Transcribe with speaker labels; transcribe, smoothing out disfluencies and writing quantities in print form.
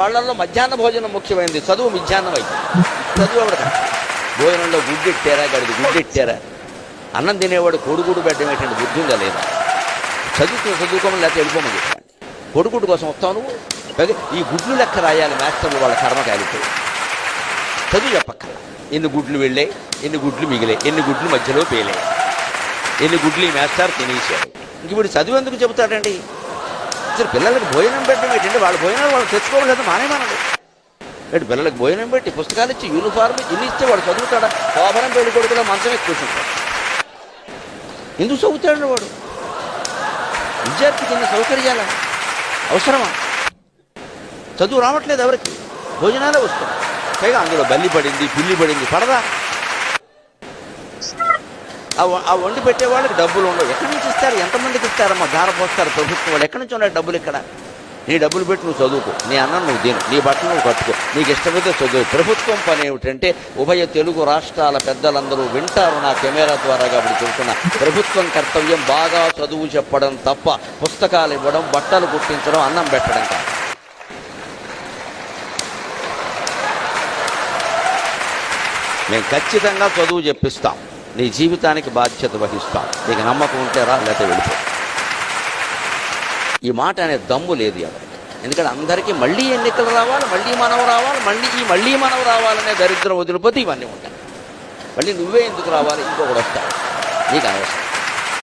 Speaker 1: వాళ్ళల్లో మధ్యాహ్న భోజనం ముఖ్యమైనది, చదువు మధ్యాహ్నం అయింది. చదువు ఎవడ భోజనంలో గుడ్డెట్టారా, గడిది గుడ్డెట్టారా, అన్నం తినేవాడు కొడుగుడు బెడ్డం ఏంటంటే బుద్ధి ఉందా లేదా, చదువుకోమని లేకపోతే వెళ్ళిపోమని చెప్పండి. కొడుకుడు కోసం వస్తావు నువ్వు, ఈ గుడ్లు లెక్క రాయాలి మాస్టర్లు వాళ్ళ కర్మకాయలతో. చదువు చెప్పక్క, ఎన్ని గుడ్లు వెళ్ళాయి, ఎన్ని గుడ్లు మిగిలాయి, ఎన్ని గుడ్లు మధ్యలో పేలాయి, ఎన్ని గుడ్లు ఈ మాస్టర్ తినేసాడు. ఇంక ఇప్పుడు చదువు ఎందుకు చెబుతాడండి? అసలు పిల్లలకు భోజనం పెట్టడం ఏంటంటే వాళ్ళ భోజనాలు వాళ్ళు తెచ్చుకోవాలి కదా, మానేమానండి. అంటే పిల్లలకు భోజనం పెట్టి పుస్తకాలు ఇచ్చి యూనిఫార్మ్ ఇన్ని ఇస్తే వాడు చదువుతాడా? శోభనం పెళ్లి కొడుకులో మంచం ఎక్కువ కూర్చుంటాడు. ఎందుకు చదువుతాడు వాడు? విద్యార్థికి ఇన్ని సౌకర్యాలా అవసరమా? చదువు రావట్లేదు ఎవరికి, భోజనాలే వస్తుంది. పైగా అందులో బల్లి పడింది, పిల్లి పడింది, పడదా? ఆ వండి పెట్టేవాళ్ళకి డబ్బులు ఉండవు. ఎక్కడి నుంచి ఇస్తారు? ఎంతమందికి ఇస్తారమ్మా? గారపోస్తారు ప్రభుత్వం వాళ్ళు. ఎక్కడి నుంచి ఉన్నాయి డబ్బులు? ఇక్కడ నీ డబ్బులు పెట్టి నువ్వు చదువుకో, నీ అన్నం నువ్వు తిను, నీ బట్టలు నువ్వు కట్టుకో, నీకు ఇష్టమైతే చదువు. ప్రభుత్వం పని ఏమిటంటే, ఉభయ తెలుగు రాష్ట్రాల పెద్దలందరూ వింటారు నా కెమెరా ద్వారా కాబట్టి చెబుతున్నా, ప్రభుత్వం కర్తవ్యం బాగా చదువు చెప్పడం తప్ప పుస్తకాలు ఇవ్వడం, బట్టలు కుట్టించడం, అన్నం పెట్టడం కాదు. మేము ఖచ్చితంగా చదువు చెప్పిస్తాం, నీ జీవితానికి బాధ్యత వహిస్తాం. నీకు నమ్మకం ఉంటే రా, లేకపోతే వెళ్ళిపో. ఈ మాట అనే దమ్ము లేదు ఎవరికి. ఎందుకంటే అందరికీ మళ్ళీ ఎన్నికలు రావాలి, మళ్ళీ మనవు రావాలి, మళ్ళీ మనవు రావాలనే దరిద్రం వదిలిపోతే ఇవన్నీ ఉంటాయి. మళ్ళీ నువ్వే ఎందుకు రావాలి, ఇంకొకటి వస్తాడు, నీకు అనవసరం.